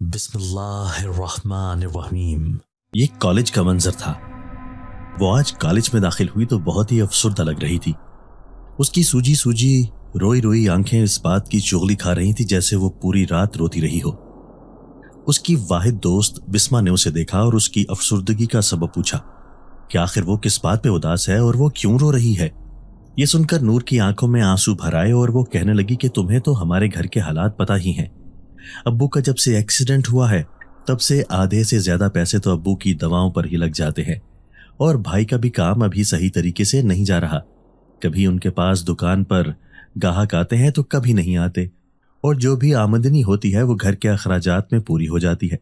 بسم اللہ الرحمن الرحیم۔ یہ کالج کا منظر تھا۔ وہ آج کالج میں داخل ہوئی تو بہت ہی افسردہ لگ رہی تھی۔ اس کی سوجی سوجی روئی روئی آنکھیں اس بات کی چغلی کھا رہی تھی جیسے وہ پوری رات روتی رہی ہو۔ اس کی واحد دوست بسما نے اسے دیکھا اور اس کی افسردگی کا سبب پوچھا کہ آخر وہ کس بات پہ اداس ہے اور وہ کیوں رو رہی ہے۔ یہ سن کر نور کی آنکھوں میں آنسو بھر آئے اور وہ کہنے لگی کہ تمہیں تو ہمارے گھر کے حالات پتہ ہی ہیں۔ ابو کا جب سے ایکسیڈنٹ ہوا ہے تب سے آدھے سے زیادہ پیسے تو ابو کی دواؤں پر ہی لگ جاتے ہیں، اور بھائی کا بھی کام ابھی صحیح طریقے سے نہیں جا رہا۔ کبھی ان کے پاس دکان پر گاہک آتے ہیں تو کبھی نہیں آتے، اور جو بھی آمدنی ہوتی ہے وہ گھر کے اخراجات میں پوری ہو جاتی ہے۔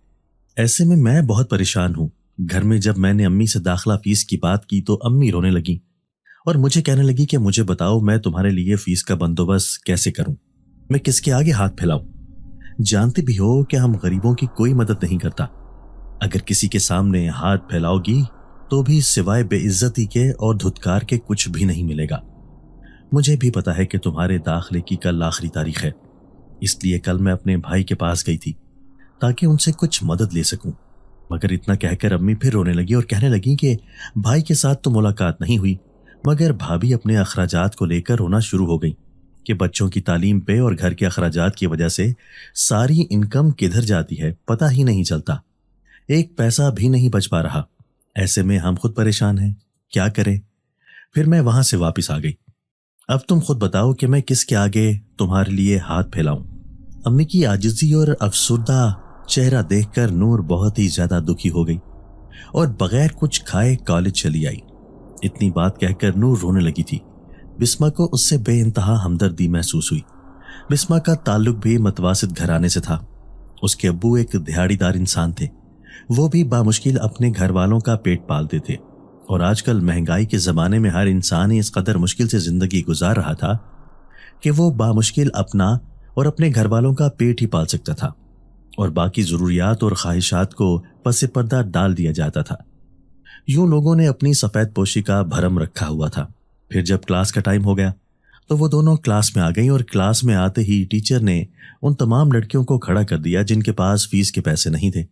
ایسے میں بہت پریشان ہوں۔ گھر میں جب میں نے امی سے داخلہ فیس کی بات کی تو امی رونے لگی اور مجھے کہنے لگی کہ مجھے بتاؤ میں تمہارے لیے فیس کا بندوبست کیسے کروں، میں کس کے آگے ہاتھ پھیلاؤں؟ جانتے بھی ہو کہ ہم غریبوں کی کوئی مدد نہیں کرتا۔ اگر کسی کے سامنے ہاتھ پھیلاؤ گی تو بھی سوائے بے عزتی کے اور دھتکار کے کچھ بھی نہیں ملے گا۔ مجھے بھی پتا ہے کہ تمہارے داخلے کی کل آخری تاریخ ہے، اس لیے کل میں اپنے بھائی کے پاس گئی تھی تاکہ ان سے کچھ مدد لے سکوں۔ مگر اتنا کہہ کر امی پھر رونے لگی اور کہنے لگی کہ بھائی کے ساتھ تو ملاقات نہیں ہوئی، مگر بھابھی اپنے اخراجات کو لے کر رونا شروع ہو گئی کہ بچوں کی تعلیم پہ اور گھر کے اخراجات کی وجہ سے ساری انکم کدھر جاتی ہے پتہ ہی نہیں چلتا، ایک پیسہ بھی نہیں بچ پا رہا۔ ایسے میں ہم خود پریشان ہیں، کیا کریں؟ پھر میں وہاں سے واپس آ گئی۔ اب تم خود بتاؤ کہ میں کس کے آگے تمہارے لیے ہاتھ پھیلاؤں؟ امی کی عاجزی اور افسردہ چہرہ دیکھ کر نور بہت ہی زیادہ دکھی ہو گئی اور بغیر کچھ کھائے کالج چلی آئی۔ اتنی بات کہہ کر نور رونے لگی تھی۔ بسما کو اس سے بے انتہا ہمدردی محسوس ہوئی۔ بسما کا تعلق بھی متوسط گھرانے سے تھا۔ اس کے ابو ایک دہاڑی دار انسان تھے، وہ بھی بامشکل اپنے گھر والوں کا پیٹ پالتے تھے، اور آج کل مہنگائی کے زمانے میں ہر انسان ہی اس قدر مشکل سے زندگی گزار رہا تھا کہ وہ بامشکل اپنا اور اپنے گھر والوں کا پیٹ ہی پال سکتا تھا، اور باقی ضروریات اور خواہشات کو پس پردہ ڈال دیا جاتا تھا۔ یوں لوگوں نے اپنی سفید پوشی کا بھرم رکھا ہوا تھا۔ پھر جب کلاس کا ٹائم ہو گیا تو وہ دونوں کلاس میں آ گئیں، اور کلاس میں آتے ہی ٹیچر نے ان تمام لڑکیوں کو کھڑا کر دیا جن کے پاس فیس کے پیسے نہیں تھے۔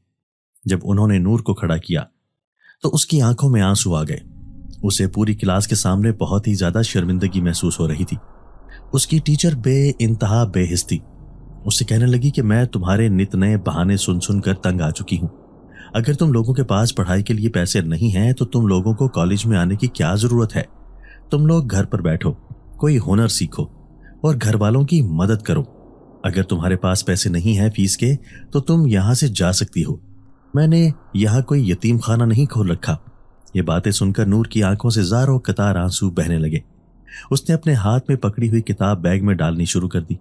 جب انہوں نے نور کو کھڑا کیا تو اس کی آنکھوں میں آنسو آ گئے۔ اسے پوری کلاس کے سامنے بہت ہی زیادہ شرمندگی محسوس ہو رہی تھی۔ اس کی ٹیچر بے انتہا بے حس تھی۔ اسے کہنے لگی کہ میں تمہارے نت نئے بہانے سن سن کر تنگ آ چکی ہوں۔ اگر تم لوگوں کے پاس پڑھائی کے لیے پیسے نہیں ہیں تو تم لوگوں کو کالج میں آنے کی کیا ضرورت ہے؟ تم لوگ گھر پر بیٹھو، کوئی ہنر سیکھو اور گھر والوں کی مدد کرو۔ اگر تمہارے پاس پیسے نہیں ہیں فیس کے تو تم یہاں سے جا سکتی ہو، میں نے یہاں کوئی یتیم خانہ نہیں کھول رکھا۔ یہ باتیں سن کر نور کی آنکھوں سے زاروں قطار آنسو بہنے لگے۔ اس نے اپنے ہاتھ میں پکڑی ہوئی کتاب بیگ میں ڈالنی شروع کر دی۔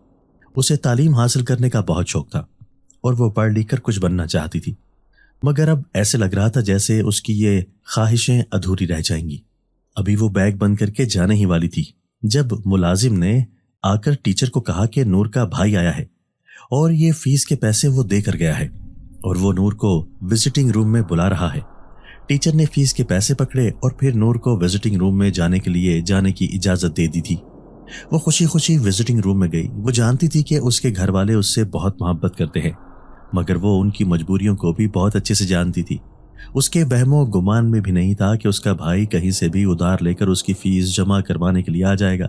اسے تعلیم حاصل کرنے کا بہت شوق تھا اور وہ پڑھ لکھ کر کچھ بننا چاہتی تھی، مگر اب ایسے لگ رہا تھا جیسے اس کی یہ خواہشیں ادھوری رہ جائیں گی۔ ابھی وہ بیگ بند کر کے جانے ہی والی تھی جب ملازم نے آ کر ٹیچر کو کہا کہ نور کا بھائی آیا ہے اور یہ فیس کے پیسے وہ دے کر گیا ہے اور وہ نور کو وزٹنگ روم میں بلا رہا ہے۔ ٹیچر نے فیس کے پیسے پکڑے اور پھر نور کو وزٹنگ روم میں جانے کے لیے جانے کی اجازت دے دی تھی۔ وہ خوشی خوشی وزٹنگ روم میں گئی۔ وہ جانتی تھی کہ اس کے گھر والے اس سے بہت محبت کرتے ہیں، مگر وہ ان کی مجبوریوں کو بھی بہت اچھے سے جانتی تھی۔ اس کے وہم و گمان میں بھی نہیں تھا کہ اس کا بھائی کہیں سے بھی ادھار لے کر اس کی فیس جمع کروانے کے لیے آ جائے گا۔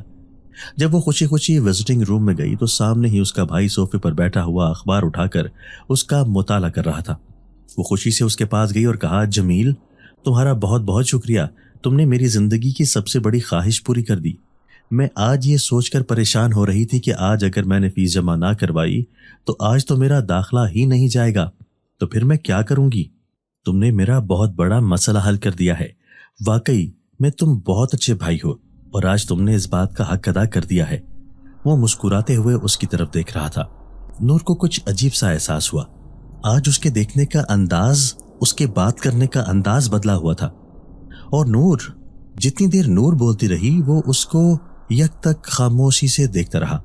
جب وہ خوشی خوشی وزٹنگ روم میں گئی تو سامنے ہی اس کا بھائی صوفے پر بیٹھا ہوا اخبار اٹھا کر اس کا مطالعہ کر رہا تھا۔ وہ خوشی سے اس کے پاس گئی اور کہا، جمیل، تمہارا بہت بہت شکریہ، تم نے میری زندگی کی سب سے بڑی خواہش پوری کر دی۔ میں آج یہ سوچ کر پریشان ہو رہی تھی کہ آج اگر میں نے فیس جمع نہ کروائی تو آج تو میرا داخلہ ہی نہیں جائے گا، تو پھر میں کیا کروں گی؟ تم نے میرا بہت بڑا مسئلہ حل کر دیا ہے۔ واقعی میں تم بہت اچھے بھائی ہو اور آج تم نے اس بات کا حق ادا کر دیا ہے۔ وہ مسکراتے ہوئے اس کی طرف دیکھ رہا تھا۔ نور کو کچھ عجیب سا احساس ہوا۔ آج اس کے دیکھنے کا انداز، اس کے بات کرنے کا انداز بدلا ہوا تھا، اور نور جتنی دیر نور بولتی رہی وہ اس کو یک تک خاموشی سے دیکھتا رہا۔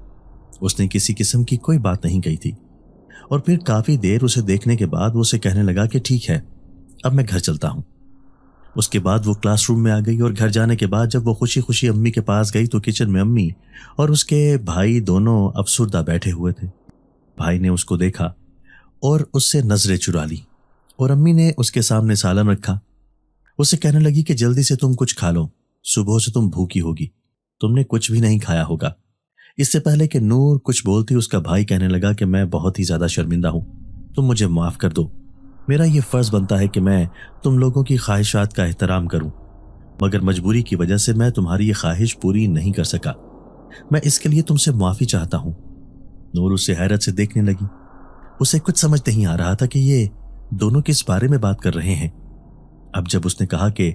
اس نے کسی قسم کی کوئی بات نہیں کہی تھی، اور پھر کافی دیر اسے دیکھنے کے بعد وہ اسے کہنے لگا کہ ٹھیک ہے، اب میں گھر چلتا ہوں۔ اس کے بعد وہ کلاس روم میں آ گئی، اور گھر جانے کے بعد جب وہ خوشی خوشی امی کے پاس گئی تو کچن میں امی اور اس کے بھائی دونوں افسردہ بیٹھے ہوئے تھے۔ بھائی نے اس کو دیکھا اور اس سے نظریں چرا لی، اور امی نے اس کے سامنے سالن رکھا۔ اسے کہنے لگی کہ جلدی سے تم کچھ کھا لو، صبح سے تم بھوکی ہوگی، تم نے کچھ بھی نہیں کھایا ہوگا۔ اس سے پہلے کہ نور کچھ بولتی اس کا بھائی کہنے لگا کہ میں بہت ہی زیادہ شرمندہ ہوں، تم مجھے معاف کر دو، میرا یہ فرض بنتا ہے کہ میں تم لوگوں کی خواہشات کا احترام کروں، مگر مجبوری کی وجہ سے میں تمہاری یہ خواہش پوری نہیں کر سکا، میں اس کے لیے تم سے معافی چاہتا ہوں۔ نور اسے حیرت سے دیکھنے لگی، اسے کچھ سمجھ نہیں آ رہا تھا کہ یہ دونوں کس بارے میں بات کر رہے ہیں۔ اب جب اس نے کہا کہ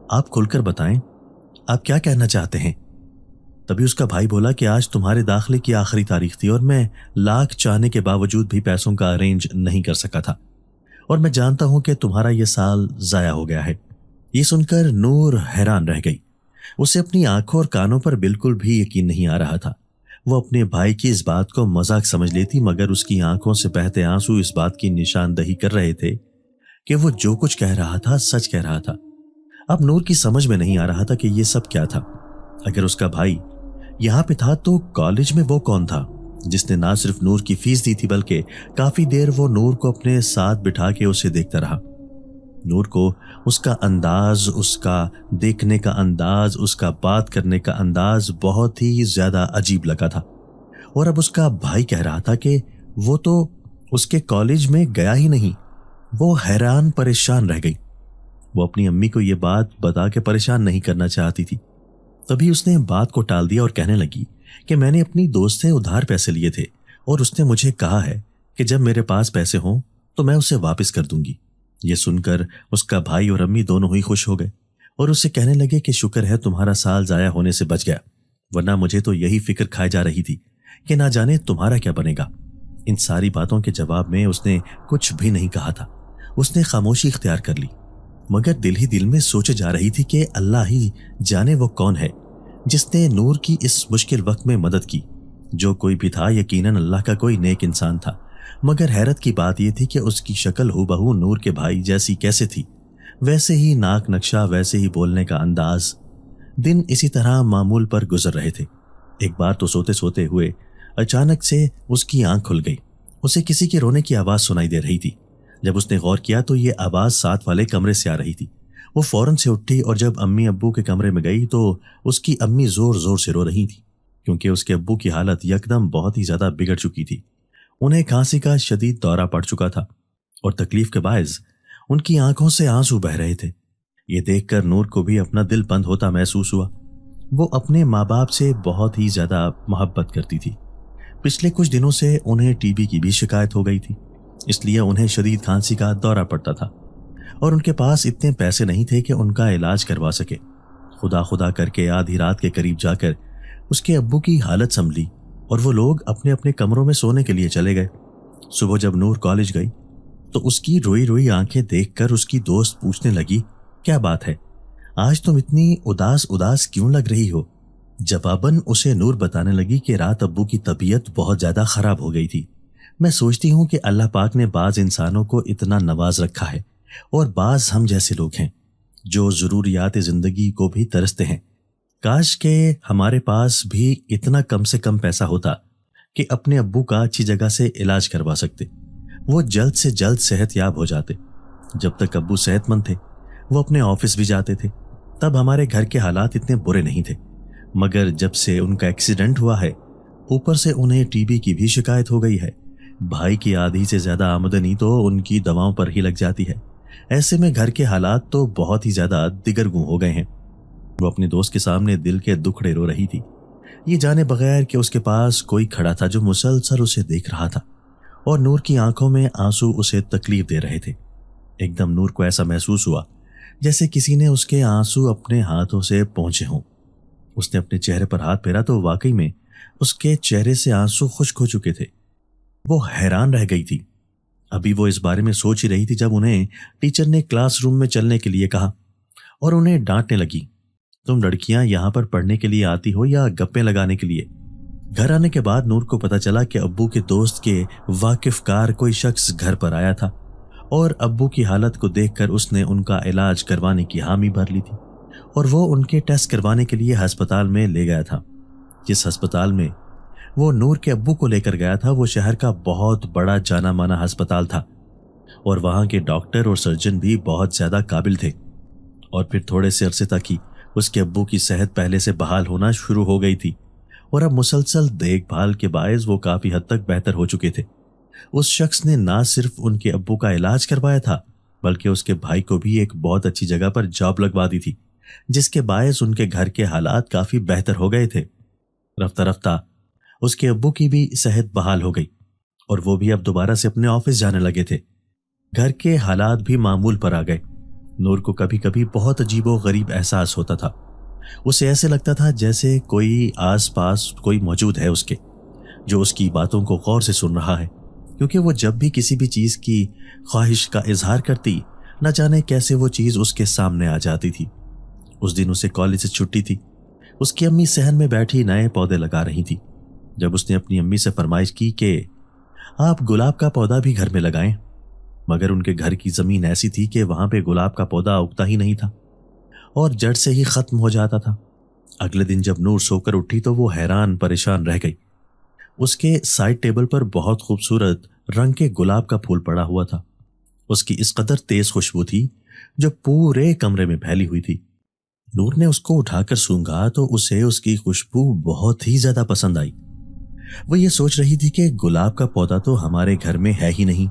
آپ کھل کر بتائیں آپ کیا کہنا چاہتے ہیں، تبھی اس کا بھائی بولا کہ آج تمہارے داخلے کی آخری تاریخ تھی اور میں لاکھ چاہنے کے باوجود بھی پیسوں کا ارینج نہیں کر سکا تھا، اور میں جانتا ہوں کہ تمہارا یہ سال ضائع ہو گیا ہے۔ یہ سن کر نور حیران رہ گئی، اسے اپنی آنکھوں اور کانوں پر بالکل بھی یقین نہیں آ رہا تھا۔ وہ اپنے بھائی کی اس بات کو مذاق سمجھ لیتی، مگر اس کی آنکھوں سے بہتے آنسو اس بات کی نشاندہی کر رہے تھے کہ وہ جو کچھ کہہ رہا تھا سچ کہہ رہا تھا۔ اب نور کی سمجھ میں نہیں آ رہا تھا کہ یہ سب کیا تھا۔ اگر اس کا بھائی یہاں پہ تھا تو کالج میں وہ کون تھا جس نے نہ صرف نور کی فیس دی تھی بلکہ کافی دیر وہ نور کو اپنے ساتھ بٹھا کے اسے دیکھتا رہا۔ نور کو اس کا انداز، اس کا دیکھنے کا انداز، اس کا بات کرنے کا انداز بہت ہی زیادہ عجیب لگا تھا، اور اب اس کا بھائی کہہ رہا تھا کہ وہ تو اس کے کالج میں گیا ہی نہیں۔ وہ حیران پریشان رہ گئی۔ وہ اپنی امی کو یہ بات بتا کے پریشان نہیں کرنا چاہتی تھی، تبھی اس نے بات کو ٹال دیا اور کہنے لگی کہ میں نے اپنی دوست سے ادھار پیسے لیے تھے اور اس نے مجھے کہا ہے کہ جب میرے پاس پیسے ہوں تو میں اسے واپس کر دوں گی۔ یہ سن کر اس کا بھائی اور امی دونوں ہی خوش ہو گئے اور اسے کہنے لگے کہ شکر ہے تمہارا سال ضائع ہونے سے بچ گیا، ورنہ مجھے تو یہی فکر کھائے جا رہی تھی کہ نہ جانے تمہارا کیا بنے گا۔ ان ساری باتوں کے جواب میں اس نے کچھ بھی نہیں کہا تھا، اس نے خاموشی اختیار کر لی، مگر دل ہی دل میں سوچے جا رہی تھی کہ اللہ ہی جانے وہ کون ہے جس نے نور کی اس مشکل وقت میں مدد کی۔ جو کوئی بھی تھا یقیناً اللہ کا کوئی نیک انسان تھا، مگر حیرت کی بات یہ تھی کہ اس کی شکل ہو بہو نور کے بھائی جیسی کیسے تھی، ویسے ہی ناک نقشہ، ویسے ہی بولنے کا انداز۔ دن اسی طرح معمول پر گزر رہے تھے۔ ایک بار تو سوتے سوتے ہوئے اچانک سے اس کی آنکھ کھل گئی، اسے کسی کے رونے کی آواز سنائی دے رہی تھی۔ جب اس نے غور کیا تو یہ آواز ساتھ والے کمرے سے آ رہی تھی۔ وہ فوراً سے اٹھی اور جب امی ابو کے کمرے میں گئی تو اس کی امی زور زور سے رو رہی تھی، کیونکہ اس کے ابو کی حالت یکدم بہت ہی زیادہ بگڑ چکی تھی۔ انہیں کھانسی کا شدید دورہ پڑ چکا تھا اور تکلیف کے باعث ان کی آنکھوں سے آنسو بہہ رہے تھے۔ یہ دیکھ کر نور کو بھی اپنا دل بند ہوتا محسوس ہوا۔ وہ اپنے ماں باپ سے بہت ہی زیادہ محبت کرتی تھی۔ پچھلے کچھ دنوں سے انہیں ٹی بی کی بھی شکایت ہو گئی تھی، اس لیے انہیں شدید کھانسی کا دورہ پڑتا تھا اور ان کے پاس اتنے پیسے نہیں تھے کہ ان کا علاج کروا سکے۔ خدا خدا کر کے آدھی رات کے قریب جا کر اس کے ابو کی حالت سنبھلی اور وہ لوگ اپنے اپنے کمروں میں سونے کے لیے چلے گئے۔ صبح جب نور کالج گئی تو اس کی روئی روئی آنکھیں دیکھ کر اس کی دوست پوچھنے لگی، کیا بات ہے، آج تم اتنی اداس اداس کیوں لگ رہی ہو؟ جواباً اسے نور بتانے لگی کہ رات ابو کی طبیعت بہت زیادہ خراب ہو گئی تھی۔ میں سوچتی ہوں کہ اللہ پاک نے بعض انسانوں کو اتنا نواز رکھا ہے اور بعض ہم جیسے لوگ ہیں جو ضروریات زندگی کو بھی ترستے ہیں۔ کاش کہ ہمارے پاس بھی اتنا کم سے کم پیسہ ہوتا کہ اپنے ابو کا اچھی جگہ سے علاج کروا سکتے، وہ جلد سے جلد صحت یاب ہو جاتے۔ جب تک ابو صحت مند تھے وہ اپنے آفس بھی جاتے تھے، تب ہمارے گھر کے حالات اتنے برے نہیں تھے، مگر جب سے ان کا ایکسیڈنٹ ہوا ہے اوپر سے انہیں ٹی بی کی بھی شکایت ہو گئی ہے۔ بھائی کی آدھی سے زیادہ آمدنی تو ان کی دواؤں پر ہی لگ جاتی ہے۔ ایسے میں گھر کے حالات تو بہت ہی زیادہ دگرگوں ہو گئے ہیں۔ وہ اپنے دوست کے سامنے دل کے دکھڑے رو رہی تھی، یہ جانے بغیر کہ اس کے پاس کوئی کھڑا تھا جو مسلسل اسے دیکھ رہا تھا اور نور کی آنکھوں میں آنسو اسے تکلیف دے رہے تھے۔ ایک دم نور کو ایسا محسوس ہوا جیسے کسی نے اس کے آنسو اپنے ہاتھوں سے پہنچے ہوں۔ اس نے اپنے چہرے پر ہاتھ پھیرا تو واقعی میں اس کے چہرے سے آنسو خشک ہو چکے تھے۔ وہ حیران رہ گئی تھی۔ ابھی وہ اس بارے میں سوچ ہی رہی تھی جب انہیں ٹیچر نے کلاس روم میں چلنے کے لیے کہا اور انہیں ڈانٹنے لگی، تم لڑکیاں یہاں پر پڑھنے کے لیے آتی ہو یا گپیں لگانے کے لیے؟ گھر آنے کے بعد نور کو پتہ چلا کہ ابو کے دوست کے واقف کار کوئی شخص گھر پر آیا تھا اور ابو کی حالت کو دیکھ کر اس نے ان کا علاج کروانے کی حامی بھر لی تھی اور وہ ان کے ٹیسٹ کروانے کے لیے ہسپتال میں لے گیا تھا، جس ہسپتال میں وہ نور کے ابو کو لیکر گیا تھا وہ شہر کا بہت بڑا جانا مانا ہسپتال تھا اور وہاں کے ڈاکٹر اور سرجن بھی بہت زیادہ قابل تھے، اور پھر تھوڑے سے عرصے تک ہی اس کے ابو کی صحت پہلے سے بحال ہونا شروع ہو گئی تھی اور اب مسلسل دیکھ بھال کے باعث وہ کافی حد تک بہتر ہو چکے تھے۔ اس شخص نے نہ صرف ان کے ابو کا علاج کروایا تھا بلکہ اس کے بھائی کو بھی ایک بہت اچھی جگہ پر جاب لگوا دی تھی، جس کے باعث ان کے گھر کے حالات کافی بہتر ہو گئے تھے۔ رفتہ رفتہ اس کے ابو کی بھی صحت بحال ہو گئی اور وہ بھی اب دوبارہ سے اپنے آفس جانے لگے تھے۔ گھر کے حالات بھی معمول پر آ گئے۔ نور کو کبھی کبھی بہت عجیب و غریب احساس ہوتا تھا، اسے ایسے لگتا تھا جیسے کوئی آس پاس کوئی موجود ہے اس کے، جو اس کی باتوں کو غور سے سن رہا ہے، کیونکہ وہ جب بھی کسی بھی چیز کی خواہش کا اظہار کرتی نہ جانے کیسے وہ چیز اس کے سامنے آ جاتی تھی۔ اس دن اسے کالج سے چھٹی تھی، اس کی امی صحن میں بیٹھی نئے پودے لگا رہی تھی۔ جب اس نے اپنی امی سے فرمائش کی کہ آپ گلاب کا پودا بھی گھر میں لگائیں، مگر ان کے گھر کی زمین ایسی تھی کہ وہاں پہ گلاب کا پودا اگتا ہی نہیں تھا اور جڑ سے ہی ختم ہو جاتا تھا۔ اگلے دن جب نور سو کر اٹھی تو وہ حیران پریشان رہ گئی۔ اس کے سائڈ ٹیبل پر بہت خوبصورت رنگ کے گلاب کا پھول پڑا ہوا تھا۔ اس کی اس قدر تیز خوشبو تھی جو پورے کمرے میں پھیلی ہوئی تھی۔ نور نے اس کو اٹھا کر سونگھا تو اسے اس کی خوشبو بہت ہی زیادہ پسند آئی۔ وہ یہ سوچ رہی تھی کہ گلاب کا پودا تو ہمارے گھر میں ہے ہی نہیں،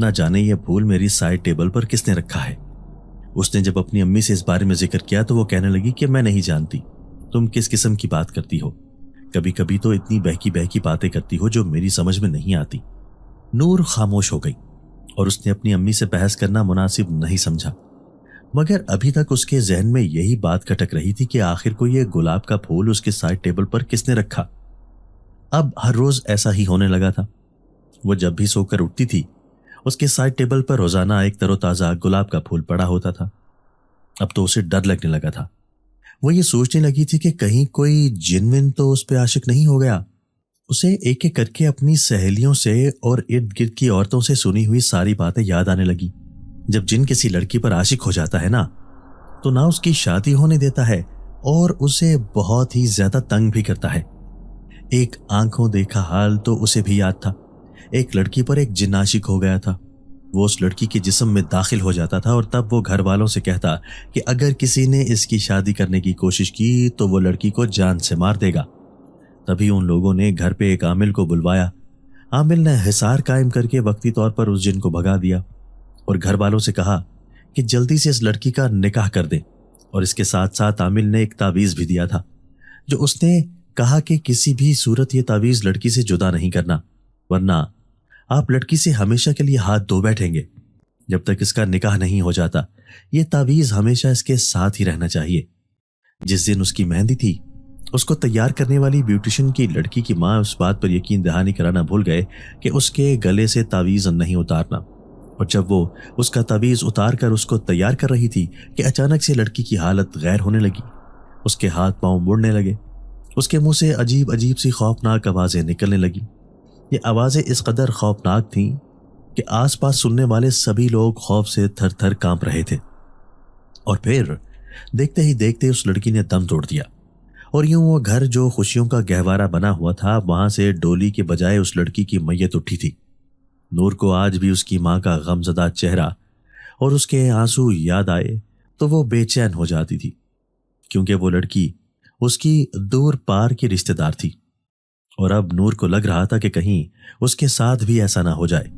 نہ جانے یہ پھول میری سائڈ ٹیبل پر کس نے رکھا ہے۔ اس نے جب اپنی امی سے اس بارے میں ذکر کیا تو وہ کہنے لگی کہ میں نہیں جانتی تم کس قسم کی بات کرتی ہو، کبھی کبھی تو اتنی بہکی بہکی باتیں کرتی ہو جو میری سمجھ میں نہیں آتی۔ نور خاموش ہو گئی اور اس نے اپنی امی سے بحث کرنا مناسب نہیں سمجھا، مگر ابھی تک اس کے ذہن میں یہی بات کھٹک رہی تھی کہ آخر کو یہ گلاب کا پھول اس کے سائڈ ٹیبل پر کس نے رکھا۔ اب ہر روز ایسا ہی ہونے لگا تھا۔ وہ جب بھی سو کر اٹھتی تھی اس کے سائڈ ٹیبل پر روزانہ ایک تر و تازہ گلاب کا پھول پڑا ہوتا تھا۔ اب تو اسے ڈر لگنے لگا تھا۔ وہ یہ سوچنے لگی تھی کہ کہیں کوئی جن ون تو اس پہ عاشق نہیں ہو گیا۔ اسے ایک ایک کر کے اپنی سہیلیوں سے اور ارد گرد کی عورتوں سے سنی ہوئی ساری باتیں یاد آنے لگی۔ جب جن کسی لڑکی پر عاشق ہو جاتا ہے نا تو نہ اس کی شادی ہونے دیتا ہے اور اسے بہت ہی زیادہ تنگ بھی کرتا ہے۔ ایک آنکھوں دیکھا حال تو اسے بھی یاد تھا۔ ایک لڑکی پر ایک جن عاشق ہو گیا تھا۔ وہ اس لڑکی کے جسم میں داخل ہو جاتا تھا اور تب وہ گھر والوں سے کہتا کہ اگر کسی نے اس کی شادی کرنے کی کوشش کی تو وہ لڑکی کو جان سے مار دے گا۔ تبھی ان لوگوں نے گھر پہ ایک عامل کو بلوایا۔ عامل نے حصار قائم کر کے وقتی طور پر اس جن کو بھگا دیا اور گھر والوں سے کہا کہ جلدی سے اس لڑکی کا نکاح کر دیں، اور اس کے ساتھ ساتھ عامل نے ایک تعویذ بھی دیا تھا جو اس نے کہا کہ کسی بھی صورت یہ تعویذ لڑکی سے جدا نہیں کرنا، ورنہ آپ لڑکی سے ہمیشہ کے لیے ہاتھ دھو بیٹھیں گے۔ جب تک اس کا نکاح نہیں ہو جاتا یہ تعویذ ہمیشہ اس کے ساتھ ہی رہنا چاہیے۔ جس دن اس کی مہندی تھی اس کو تیار کرنے والی بیوٹیشن کی لڑکی کی ماں اس بات پر یقین دہانی کرانا بھول گئے کہ اس کے گلے سے تعویذ نہیں اتارنا، اور جب وہ اس کا تعویذ اتار کر اس کو تیار کر رہی تھی کہ اچانک سے لڑکی کی حالت غیر ہونے لگی۔ اس کے ہاتھ پاؤں مڑنے لگے، اس کے منہ سے عجیب عجیب سی خوفناک آوازیں نکلنے لگیں۔ یہ آوازیں اس قدر خوفناک تھیں کہ آس پاس سننے والے سبھی لوگ خوف سے تھر تھر کانپ رہے تھے۔ اور پھر دیکھتے ہی دیکھتے اس لڑکی نے دم توڑ دیا، اور یوں وہ گھر جو خوشیوں کا گہوارہ بنا ہوا تھا وہاں سے ڈولی کے بجائے اس لڑکی کی میت اٹھی تھی۔ نور کو آج بھی اس کی ماں کا غمزدہ چہرہ اور اس کے آنسو یاد آئے تو وہ بے چین ہو جاتی تھی، کیونکہ وہ لڑکی اس کی دور پار کی رشتہ دار تھی، اور اب نور کو لگ رہا تھا کہ کہیں اس کے ساتھ بھی ایسا نہ ہو جائے۔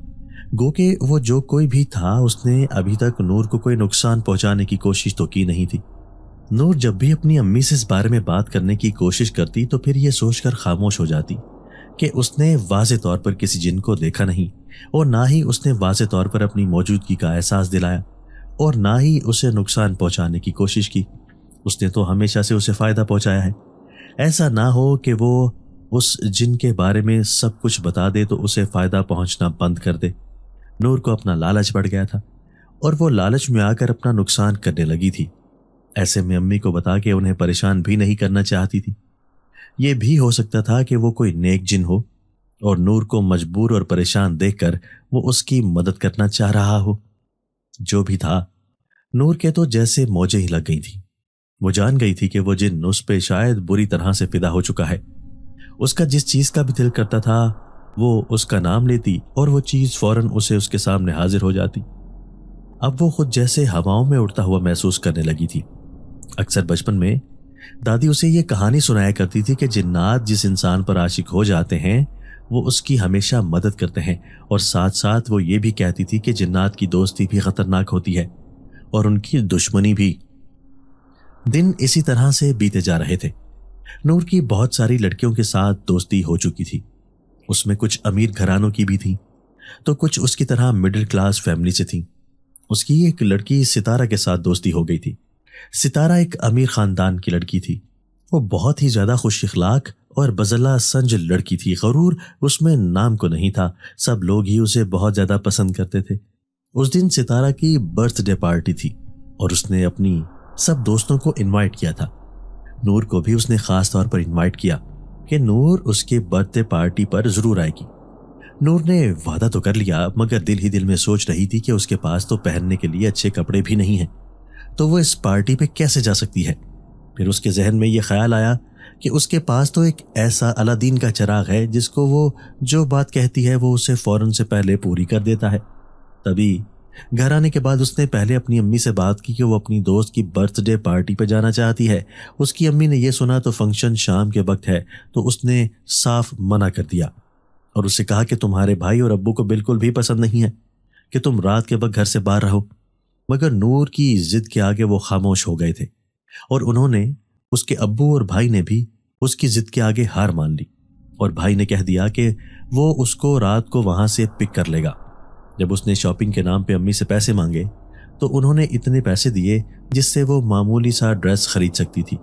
گو کہ وہ جو کوئی بھی تھا اس نے ابھی تک نور کو کوئی نقصان پہنچانے کی کوشش تو کی نہیں تھی۔ نور جب بھی اپنی امی سے اس بارے میں بات کرنے کی کوشش کرتی تو پھر یہ سوچ کر خاموش ہو جاتی کہ اس نے واضح طور پر کسی جن کو دیکھا نہیں، اور نہ ہی اس نے واضح طور پر اپنی موجودگی کا احساس دلایا، اور نہ ہی اسے نقصان پہنچانے کی کوشش کی۔ اس نے تو ہمیشہ سے اسے فائدہ پہنچایا ہے۔ ایسا نہ ہو کہ وہ اس جن کے بارے میں سب کچھ بتا دے تو اسے فائدہ پہنچنا بند کر دے۔ نور کو اپنا لالچ بڑھ گیا تھا اور وہ لالچ میں آ کر اپنا نقصان کرنے لگی تھی۔ ایسے میں امی کو بتا کے انہیں پریشان بھی نہیں کرنا چاہتی تھی۔ یہ بھی ہو سکتا تھا کہ وہ کوئی نیک جن ہو اور نور کو مجبور اور پریشان دیکھ کر وہ اس کی مدد کرنا چاہ رہا ہو۔ جو بھی تھا، نور کے تو جیسے موجیں ہی لگ گئی تھیں۔ وہ جان گئی تھی کہ وہ جن اس پہ شاید بری طرح سے فدا ہو چکا ہے، اس کا جس چیز کا بھی دل کرتا تھا وہ اس کا نام لیتی اور وہ چیز فوراً اس کے سامنے حاضر ہو جاتی۔ اب وہ خود جیسے ہواؤں میں اڑتا ہوا محسوس کرنے لگی تھی۔ اکثر بچپن میں دادی اسے یہ کہانی سنایا کرتی تھی کہ جنات جس انسان پر عاشق ہو جاتے ہیں وہ اس کی ہمیشہ مدد کرتے ہیں، اور ساتھ ساتھ وہ یہ بھی کہتی تھی کہ جنات کی دوستی بھی خطرناک ہوتی ہے اور ان کی دشمنی بھی۔ دن اسی طرح سے بیتے جا رہے تھے۔ نور کی بہت ساری لڑکیوں کے ساتھ دوستی ہو چکی تھی۔ اس میں کچھ امیر گھرانوں کی بھی تھیں تو کچھ اس کی طرح مڈل کلاس فیملی سے تھیں۔ اس کی ایک لڑکی ستارہ کے ساتھ دوستی ہو گئی تھی۔ ستارہ ایک امیر خاندان کی لڑکی تھی۔ وہ بہت ہی زیادہ خوش اخلاق اور بزلہ سنج لڑکی تھی۔ غرور اس میں نام کو نہیں تھا، سب لوگ ہی اسے بہت زیادہ پسند کرتے تھے۔ اس دن ستارہ کی برتھ ڈے پارٹی تھی اور اس نے اپنی سب دوستوں کو انوائٹ کیا تھا۔ نور کو بھی اس نے خاص طور پر انوائٹ کیا کہ نور اس کے برتھ ڈے پارٹی پر ضرور آئے گی۔ نور نے وعدہ تو کر لیا، مگر دل ہی دل میں سوچ رہی تھی کہ اس کے پاس تو پہننے کے لیے اچھے کپڑے بھی نہیں ہیں، تو وہ اس پارٹی پہ کیسے جا سکتی ہے۔ پھر اس کے ذہن میں یہ خیال آیا کہ اس کے پاس تو ایک ایسا الادین کا چراغ ہے جس کو وہ جو بات کہتی ہے وہ اسے فوراً سے پہلے پوری کر دیتا ہے۔ تبھی گھر آنے کے بعد اس نے پہلے اپنی امی سے بات کی کہ وہ اپنی دوست کی برتھ ڈے پارٹی پہ جانا چاہتی ہے۔ اس کی امی نے یہ سنا تو فنکشن شام کے وقت ہے تو اس نے صاف منع کر دیا اور اس سے کہا کہ تمہارے بھائی اور ابو کو بالکل بھی پسند نہیں ہے کہ تم رات کے وقت گھر سے باہر رہو۔ مگر نور کی ضد کے آگے وہ خاموش ہو گئے تھے اور انہوں نے، اس کے ابو اور بھائی نے بھی اس کی ضد کے آگے ہار مان لی، اور بھائی نے کہہ دیا کہ وہ اس کو رات کو وہاں سے پک کر لے گا۔ جب اس نے شاپنگ کے نام پہ امی سے پیسے مانگے تو انہوں نے اتنے پیسے دیے جس سے وہ معمولی سا ڈریس خرید سکتی تھی۔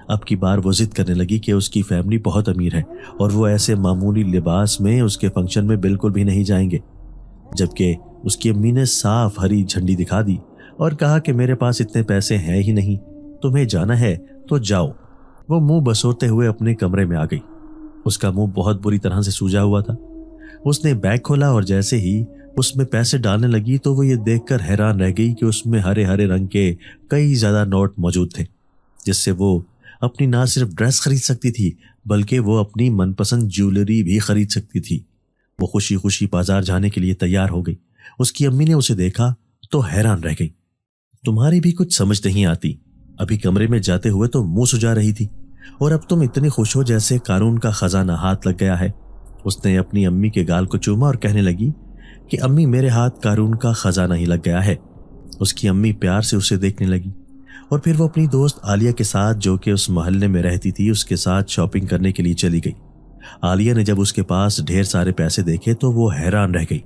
اب کی بار وہ ضد کرنے لگی کہ اس کی فیملی بہت امیر ہے اور وہ ایسے معمولی لباس میں اس کے فنکشن میں بالکل بھی نہیں جائیں گے، جبکہ اس کی امی نے صاف ہری جھنڈی دکھا دی اور کہا کہ میرے پاس اتنے پیسے ہیں ہی نہیں، تمہیں جانا ہے تو جاؤ۔ وہ منہ بسوتے ہوئے اپنے کمرے میں آ گئی۔ اس کا منہ بہت بری طرح سے سوجا ہوا تھا۔ اس نے بیگ کھولا اور جیسے ہی اس میں پیسے ڈالنے لگی تو وہ یہ دیکھ کر حیران رہ گئی کہ اس میں ہرے ہرے رنگ کے کئی زیادہ نوٹ موجود تھے، جس سے وہ اپنی نہ صرف ڈریس خرید سکتی تھی بلکہ وہ اپنی من پسند جیولری بھی خرید سکتی تھی۔ وہ خوشی خوشی بازار جانے کے لیے تیار ہو گئی۔ اس کی امی نے اسے دیکھا تو حیران رہ گئی۔ تمہاری بھی کچھ سمجھ نہیں آتی، ابھی کمرے میں جاتے ہوئے تو منہ سجا رہی تھی اور اب تم اتنی خوش ہو جیسے قارون کا خزانہ ہاتھ لگ گیا ہے۔ اس نے اپنی امی کے گال کو چوما اور کہنے لگی کہ امی میرے ہاتھ قارون کا خزانہ ہی لگ گیا ہے۔ اس کی امی پیار سے اسے دیکھنے لگی اور پھر وہ اپنی دوست عالیہ کے ساتھ، جو کہ اس محلے میں رہتی تھی، اس کے ساتھ شاپنگ کرنے کے لیے چلی گئی۔ عالیہ نے جب اس کے پاس ڈھیر سارے پیسے دیکھے تو وہ حیران رہ گئی۔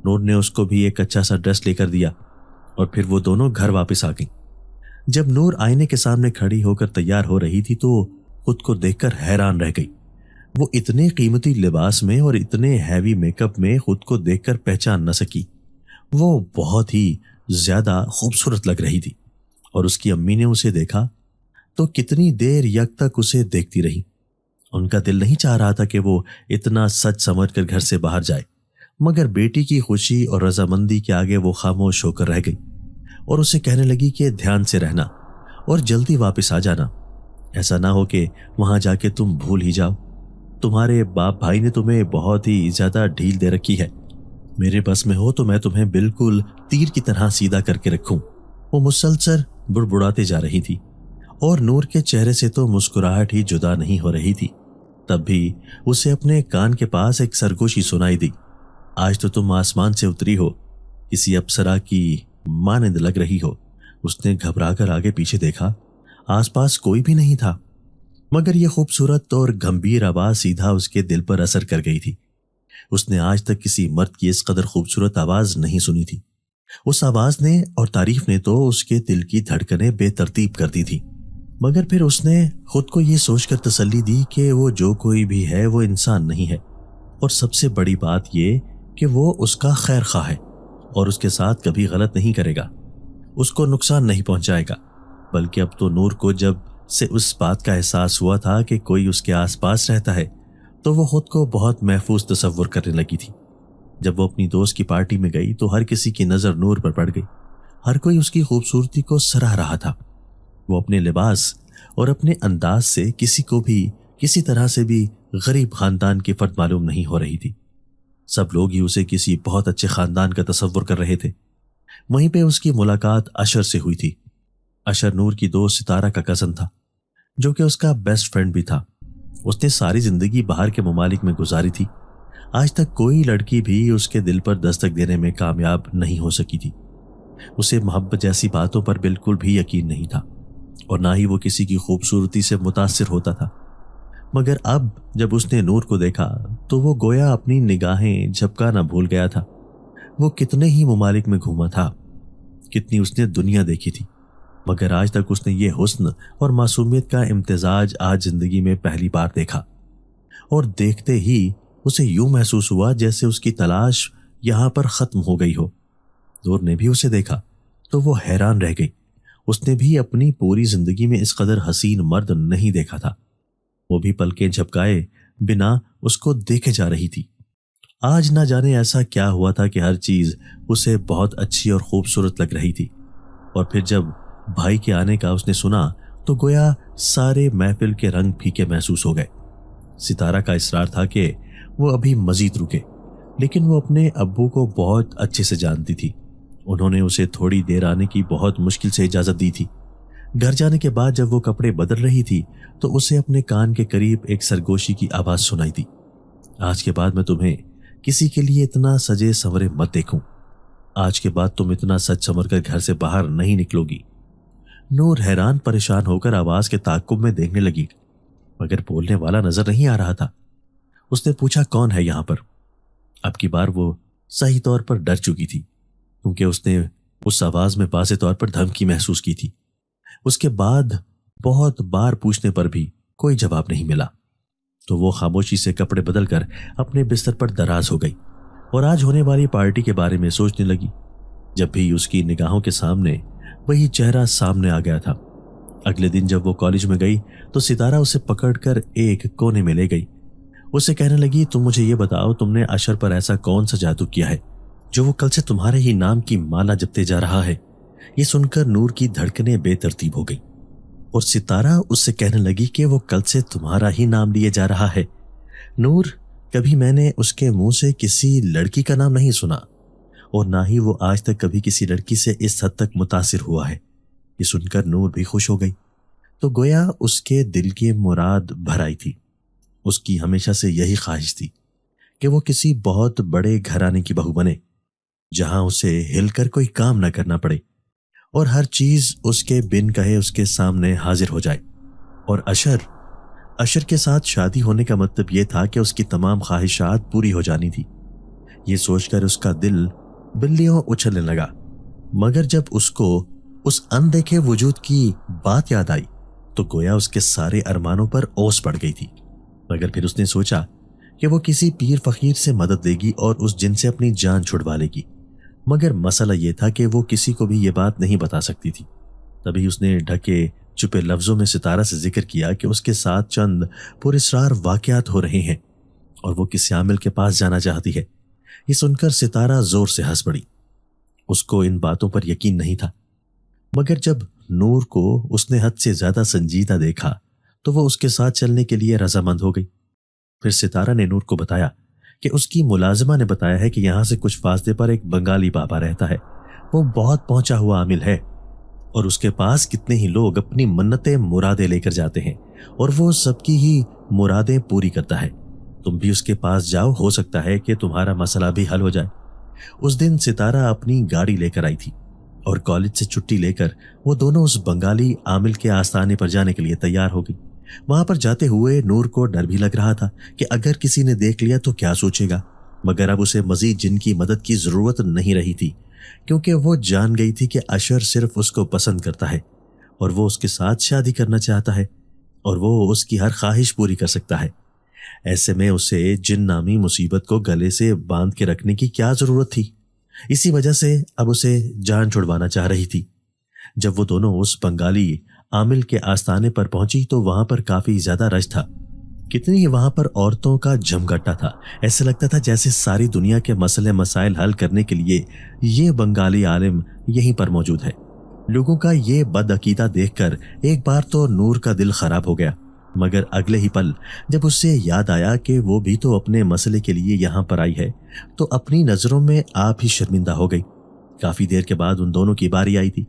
نور نے اس کو بھی ایک اچھا سا ڈریس لے کر دیا اور پھر وہ دونوں گھر واپس آ گئیں۔ جب نور آئینے کے سامنے کھڑی ہو کر تیار ہو رہی تھی تو خود کو دیکھ کر حیران رہ گئی۔ وہ اتنے قیمتی لباس میں اور اتنے ہیوی میک اپ میں خود کو دیکھ کر پہچان نہ سکی۔ وہ بہت ہی زیادہ خوبصورت لگ رہی تھی اور اس کی امی نے اسے دیکھا تو کتنی دیر یک تک اسے دیکھتی رہی۔ ان کا دل نہیں چاہ رہا تھا کہ وہ اتنا سچ سمجھ کر گھر سے باہر جائے، مگر بیٹی کی خوشی اور رضامندی کے آگے وہ خاموش ہو کر رہ گئی اور اسے کہنے لگی کہ دھیان سے رہنا اور جلدی واپس آ جانا، ایسا نہ ہو کہ وہاں جا کے تم بھول ہی جاؤ۔ تمہارے باپ بھائی نے تمہیں بہت ہی زیادہ ڈھیل دے رکھی ہے، میرے بس میں ہو تو میں تمہیں بالکل تیر کی طرح سیدھا کر کے رکھوں۔ وہ مسلسل بڑبڑاتے جا رہی تھی اور نور کے چہرے سے تو مسکراہٹ ہی جدا نہیں ہو رہی تھی۔ تب بھی اسے اپنے کان کے پاس ایک سرگوشی سنائی دی، آج تو تم آسمان سے اتری ہو، کسی اپسرا کی مانند لگ رہی ہو۔ اس نے گھبرا کر آگے پیچھے دیکھا، آس پاس کوئی بھی نہیں تھا، مگر یہ خوبصورت اور گمبھیر آواز سیدھا اس کے دل پر اثر کر گئی تھی۔ اس نے آج تک کسی مرد کی اس قدر خوبصورت آواز نہیں سنی تھی۔ اس آواز نے اور تعریف نے تو اس کے دل کی دھڑکنیں بے ترتیب کر دی تھی، مگر پھر اس نے خود کو یہ سوچ کر تسلی دی کہ وہ جو کوئی بھی ہے وہ انسان نہیں ہے، اور سب سے بڑی بات یہ کہ وہ اس کا خیر خواہ ہے اور اس کے ساتھ کبھی غلط نہیں کرے گا، اس کو نقصان نہیں پہنچائے گا۔ بلکہ اب تو نور کو جب سے اس بات کا احساس ہوا تھا کہ کوئی اس کے آس پاس رہتا ہے تو وہ خود کو بہت محفوظ تصور کرنے لگی تھی۔ جب وہ اپنی دوست کی پارٹی میں گئی تو ہر کسی کی نظر نور پر پڑ گئی، ہر کوئی اس کی خوبصورتی کو سراہ رہا تھا۔ وہ اپنے لباس اور اپنے انداز سے کسی کو بھی کسی طرح سے بھی غریب خاندان کی فرد معلوم نہیں ہو رہی تھی۔ سب لوگ ہی اسے کسی بہت اچھے خاندان کا تصور کر رہے تھے۔ وہیں پہ اس کی ملاقات اشر سے ہوئی تھی۔ اشر نور کی دوست ستارہ کا کزن تھا، جو کہ اس کا بیسٹ فرینڈ بھی تھا۔ اس نے ساری زندگی باہر کے ممالک میں گزاری تھی۔ آج تک کوئی لڑکی بھی اس کے دل پر دستک دینے میں کامیاب نہیں ہو سکی تھی۔ اسے محبت جیسی باتوں پر بالکل بھی یقین نہیں تھا، اور نہ ہی وہ کسی کی خوبصورتی سے متاثر ہوتا تھا۔ مگر اب جب اس نے نور کو دیکھا تو وہ گویا اپنی نگاہیں جھپکانا بھول گیا تھا۔ وہ کتنے ہی ممالک میں گھوما تھا، کتنی اس نے دنیا دیکھی تھی، مگر آج تک اس نے یہ حسن اور معصومیت کا امتزاج آج زندگی میں پہلی بار دیکھا۔ اور دیکھتے ہی اسے یوں محسوس ہوا جیسے اس کی تلاش یہاں پر ختم ہو گئی ہو۔ نور نے بھی اسے دیکھا تو وہ حیران رہ گئی۔ اس نے بھی اپنی پوری زندگی میں اس قدر حسین مرد نہیں دیکھا تھا۔ وہ بھی پلکیں جھپکائے بنا اس کو دیکھے جا رہی تھی۔ آج نہ جانے ایسا کیا ہوا تھا کہ ہر چیز اسے بہت اچھی اور خوبصورت لگ رہی تھی۔ اور پھر جب بھائی کے آنے کا اس نے سنا تو گویا سارے محفل کے رنگ پھیکے محسوس ہو گئے۔ ستارہ کا اصرار تھا کہ وہ ابھی مزید رکے، لیکن وہ اپنے ابو کو بہت اچھے سے جانتی تھی۔ انہوں نے اسے تھوڑی دیر آنے کی بہت مشکل سے اجازت دی تھی۔ گھر جانے کے بعد جب وہ کپڑے بدل رہی تھی تو اسے اپنے کان کے قریب ایک سرگوشی کی آواز سنائی دی۔ آج کے بعد میں تمہیں کسی کے لیے اتنا سجے سنورے مت دیکھوں۔ آج کے بعد تم اتنا سج سنور کر گھر سے باہر نہیں نکلو گی۔ نور حیران پریشان ہو کر آواز کے تعاقب میں دیکھنے لگی، مگر بولنے والا نظر نہیں آ رہا تھا۔ اس نے پوچھا کون ہے یہاں پر؟ اب کی بار وہ صحیح طور پر ڈر چکی تھی، کیونکہ اس نے اس آواز میں واضح طور پر دھمکی محسوس کی تھی۔ اس کے بعد بہت بار پوچھنے پر بھی کوئی جواب نہیں ملا، تو وہ خاموشی سے کپڑے بدل کر اپنے بستر پر دراز ہو گئی اور آج ہونے والی پارٹی کے بارے میں سوچنے لگی۔ جب بھی اس کی نگاہوں کے سامنے وہی چہرہ سامنے آ گیا تھا۔ اگلے دن جب وہ کالج میں گئی تو ستارہ اسے پکڑ کر ایک کونے میں لے گئی۔ اسے کہنے لگی، تم مجھے یہ بتاؤ، تم نے اشر پر ایسا کون سا جادو کیا ہے جو وہ کل سے تمہارے ہی نام کی مالا جپتے جا رہا ہے؟ یہ سن کر نور کی دھڑکنیں بے ترتیب ہو گئی اور ستارہ اس سے کہنے لگی کہ وہ کل سے تمہارا ہی نام لیے جا رہا ہے۔ نور، کبھی میں نے اس کے منہ سے کسی لڑکی کا نام نہیں سنا، اور نہ ہی وہ آج تک کبھی کسی لڑکی سے اس حد تک متاثر ہوا ہے۔ یہ سن کر نور بھی خوش ہو گئی، تو گویا اس کے دل کی مراد بھر آئی تھی۔ اس کی ہمیشہ سے یہی خواہش تھی کہ وہ کسی بہت بڑے گھرانے کی بہو بنے، جہاں اسے ہل کر کوئی کام نہ کرنا پڑے اور ہر چیز اس کے بن کہے اس کے سامنے حاضر ہو جائے۔ اور اشر کے ساتھ شادی ہونے کا مطلب یہ تھا کہ اس کی تمام خواہشات پوری ہو جانی تھی۔ یہ سوچ کر اس کا دل بلیوں اچھلنے لگا، مگر جب اس کو اس اندیکھے وجود کی بات یاد آئی تو گویا اس کے سارے ارمانوں پر اوس پڑ گئی تھی۔ مگر پھر اس نے سوچا کہ وہ کسی پیر فقیر سے مدد لے گی اور اس جن سے اپنی جان چھڑوا لے گی، مگر مسئلہ یہ تھا کہ وہ کسی کو بھی یہ بات نہیں بتا سکتی تھی۔ تبھی اس نے ڈھکے چھپے لفظوں میں ستارہ سے ذکر کیا کہ اس کے ساتھ چند پراسرار واقعات ہو رہے ہیں اور وہ کسی عامل کے پاس جانا چاہتی ہے۔ یہ سن کر ستارہ زور سے ہنس پڑی۔ اس کو ان باتوں پر یقین نہیں تھا، مگر جب نور کو اس نے حد سے زیادہ سنجیدہ دیکھا تو وہ اس کے ساتھ چلنے کے لیے رضامند ہو گئی۔ پھر ستارہ نے نور کو بتایا کہ اس کی ملازمہ نے بتایا ہے کہ یہاں سے کچھ فاصلے پر ایک بنگالی بابا رہتا ہے۔ وہ بہت پہنچا ہوا عامل ہے اور اس کے پاس کتنے ہی لوگ اپنی منتیں مرادیں لے کر جاتے ہیں اور وہ سب کی ہی مرادیں پوری کرتا ہے۔ تم بھی اس کے پاس جاؤ، ہو سکتا ہے کہ تمہارا مسئلہ بھی حل ہو جائے۔ اس دن ستارہ اپنی گاڑی لے کر آئی تھی اور کالج سے چھٹی لے کر وہ دونوں اس بنگالی عامل کے آستانے پر جانے کے لیے تیار ہو گئی۔ وہاں پر جاتے ہوئے نور کو ڈر بھی لگ رہا تھا کہ اگر کسی نے دیکھ لیا تو کیا سوچے گا، مگر اب اسے مزید جن کی مدد کی ضرورت نہیں رہی تھی، کیونکہ وہ جان گئی تھی کہ اشر صرف اس کو پسند کرتا ہے اور وہ اس کے ساتھ شادی کرنا چاہتا ہے اور وہ اس کی ہر خواہش پوری کر سکتا ہے۔ ایسے میں اسے جن نامی مصیبت کو گلے سے باندھ کے رکھنے کی کیا ضرورت تھی؟ اسی وجہ سے اب اسے جان چھڑوانا چاہ رہی تھی۔ جب وہ دونوں اس بنگالی عامل کے آستانے پر پہنچی تو وہاں پر کافی زیادہ رش تھا۔ کتنی ہی وہاں پر عورتوں کا جمگٹا تھا۔ ایسے لگتا تھا جیسے ساری دنیا کے مسئلے مسائل حل کرنے کے لیے یہ بنگالی عالم یہیں پر موجود ہے۔ لوگوں کا یہ بد عقیدہ دیکھ کر ایک بار تو نور کا دل خراب ہو گیا، مگر اگلے ہی پل جب اس سے یاد آیا کہ وہ بھی تو اپنے مسئلے کے لیے یہاں پر آئی ہے تو اپنی نظروں میں آپ ہی شرمندہ ہو گئی۔ کافی دیر کے بعد ان دونوں کی باری آئی تھی۔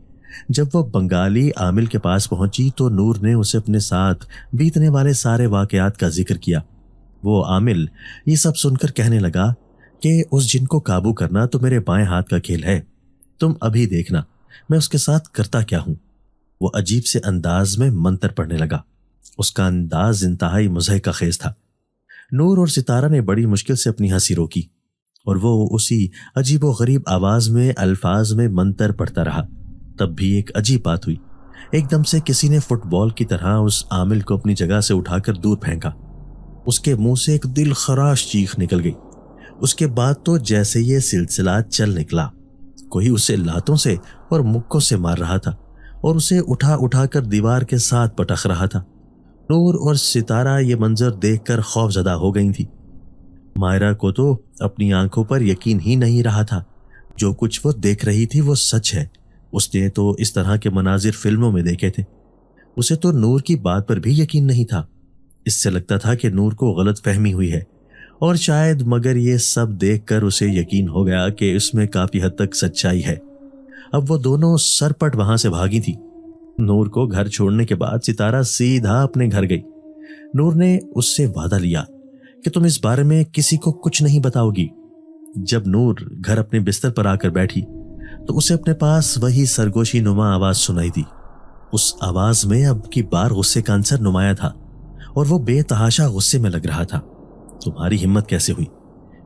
جب وہ بنگالی عامل کے پاس پہنچی تو نور نے اسے اپنے ساتھ بیتنے والے سارے واقعات کا ذکر کیا۔ وہ عامل یہ سب سن کر کہنے لگا کہ اس جن کو قابو کرنا تو میرے بائیں ہاتھ کا کھیل ہے، تم ابھی دیکھنا میں اس کے ساتھ کرتا کیا ہوں۔ وہ عجیب سے انداز میں منتر پڑھنے لگا۔ اس کا انداز انتہائی مضحکہ خیز تھا۔ نور اور ستارہ نے بڑی مشکل سے اپنی ہنسی روکی اور وہ اسی عجیب و غریب آواز میں الفاظ میں منتر پڑھتا رہا۔ تب بھی ایک عجیب بات ہوئی۔ ایک دم سے کسی نے فٹ بال کی طرح اس عامل کو اپنی جگہ سے اٹھا کر دور پھینکا۔ اس کے منہ سے ایک دل خراش چیخ نکل گئی۔ اس کے بعد تو جیسے یہ سلسلہ چل نکلا، کوئی اسے لاتوں سے اور مکوں سے مار رہا تھا اور اسے اٹھا اٹھا کر دیوار کے ساتھ پٹخ رہا تھا۔ نور اور ستارہ یہ منظر دیکھ کر خوف زدہ ہو گئی تھی۔ مائرہ کو تو اپنی آنکھوں پر یقین ہی نہیں رہا تھا۔ جو کچھ وہ دیکھ رہی تھی وہ سچ ہے۔ اس نے تو اس طرح کے مناظر فلموں میں دیکھے تھے۔ اسے تو نور کی بات پر بھی یقین نہیں تھا۔ اس سے لگتا تھا کہ نور کو غلط فہمی ہوئی ہے اور شاید مگر یہ سب دیکھ کر اسے یقین ہو گیا کہ اس میں کافی حد تک سچائی ہے۔ اب وہ دونوں سرپٹ وہاں سے بھاگی تھی۔ نور کو گھر چھوڑنے کے بعد ستارہ سیدھا اپنے گھر گئی۔ نور نے اس سے وعدہ لیا کہ تم اس بارے میں کسی کو کچھ نہیں بتاؤ گی۔ جب نور گھر اپنے بستر پر آ کر بیٹھی تو اسے اپنے پاس وہی سرگوشی نما آواز سنائی دی۔ اس آواز میں اب کی بار غصے کا عنصر نمایاں تھا اور وہ بے تحاشا غصے میں لگ رہا تھا۔ تمہاری ہمت کیسے ہوئی؟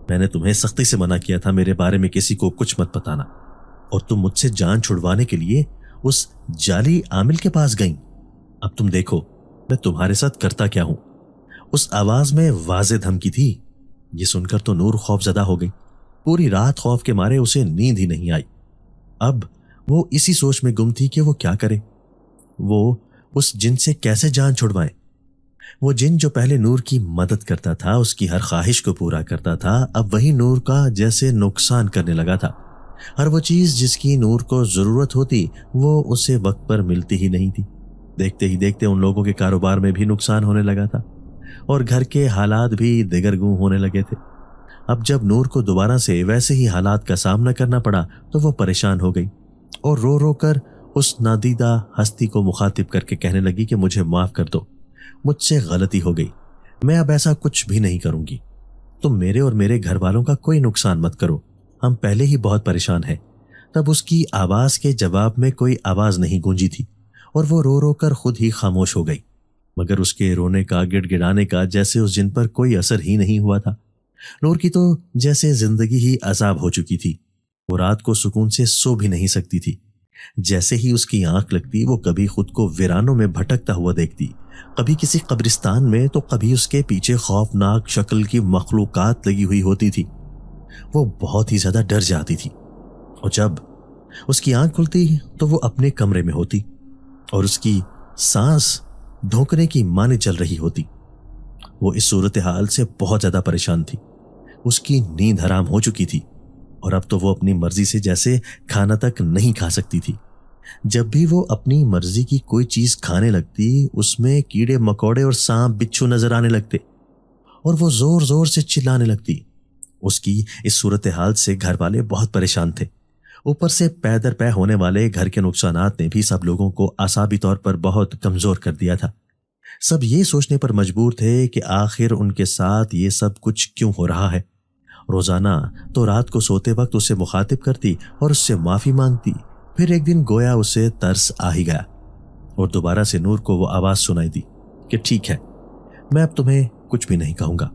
میں نے تمہیں سختی سے منع کیا تھا میرے بارے میں کسی کو کچھ مت بتانا، اور تم مجھ سے جان چھڑوانے کے لیے اس جعلی عامل کے پاس گئیں۔ اب تم دیکھو میں تمہارے ساتھ کرتا کیا ہوں۔ اس آواز میں واضح دھمکی تھی۔ یہ سن کر تو نور خوف زدہ ہو گئی۔ پوری رات خوف کے مارے اسے نیند ہی نہیں آئی۔ اب وہ اسی سوچ میں گم تھی کہ وہ کیا کرے۔ وہ اس جن سے کیسے جان چھڑوائے؟ وہ جن جو پہلے نور کی مدد کرتا تھا، اس کی ہر خواہش کو پورا کرتا تھا، اب وہی نور کا جیسے نقصان کرنے لگا تھا۔ ہر وہ چیز جس کی نور کو ضرورت ہوتی وہ اسے وقت پر ملتی ہی نہیں تھی۔ دیکھتے ہی دیکھتے ان لوگوں کے کاروبار میں بھی نقصان ہونے لگا تھا اور گھر کے حالات بھی دگرگوں ہونے لگے تھے۔ اب جب نور کو دوبارہ سے ویسے ہی حالات کا سامنا کرنا پڑا تو وہ پریشان ہو گئی اور رو رو کر اس نادیدہ ہستی کو مخاطب کر کے کہنے لگی کہ مجھے معاف کر دو، مجھ سے غلطی ہو گئی، میں اب ایسا کچھ بھی نہیں کروں گی۔ تم میرے اور میرے گھر والوں کا کوئی نقصان مت کرو، ہم پہلے ہی بہت پریشان ہیں۔ تب اس کی آواز کے جواب میں کوئی آواز نہیں گونجی تھی اور وہ رو رو کر خود ہی خاموش ہو گئی، مگر اس کے رونے کا گڑ گڑانے کا جیسے اس جن پر کوئی اثر ہی نہیں ہوا تھا۔ نور کی تو جیسے زندگی ہی عذاب ہو چکی تھی۔ وہ رات کو سکون سے سو بھی نہیں سکتی تھی۔ جیسے ہی اس کی آنکھ لگتی وہ کبھی خود کو ویرانوں میں بھٹکتا ہوا دیکھتی، کبھی کسی قبرستان میں تو کبھی اس کے پیچھے خوفناک شکل کی مخلوقات لگی ہوئی ہوتی تھی۔ وہ بہت ہی زیادہ ڈر جاتی تھی اور جب اس کی آنکھ کھلتی تو وہ اپنے کمرے میں ہوتی اور اس کی سانس ڈھونکنے کی مانے چل رہی ہوتی۔ وہ اس صورتحال سے بہت زیادہ پریشان تھی۔ اس کی نیند حرام ہو چکی تھی اور اب تو وہ اپنی مرضی سے جیسے کھانا تک نہیں کھا سکتی تھی۔ جب بھی وہ اپنی مرضی کی کوئی چیز کھانے لگتی اس میں کیڑے مکوڑے اور سانپ بچھو نظر آنے لگتے اور وہ زور زور سے چلانے لگتی۔ اس کی اس صورتحال سے گھر والے بہت پریشان تھے۔ اوپر سے پے در پے ہونے والے گھر کے نقصانات نے بھی سب لوگوں کو اعصابی طور پر بہت کمزور کر دیا تھا۔ سب یہ سوچنے پر مجبور تھے کہ آخر ان کے ساتھ یہ سب کچھ کیوں ہو رہا ہے۔ روزانہ تو رات کو سوتے وقت اسے مخاطب کرتی اور اس سے معافی مانگتی، پھر ایک دن گویا اسے ترس آ ہی گیا اور دوبارہ سے نور کو وہ آواز سنائی دی کہ ٹھیک ہے، میں اب تمہیں کچھ بھی نہیں کہوں گا،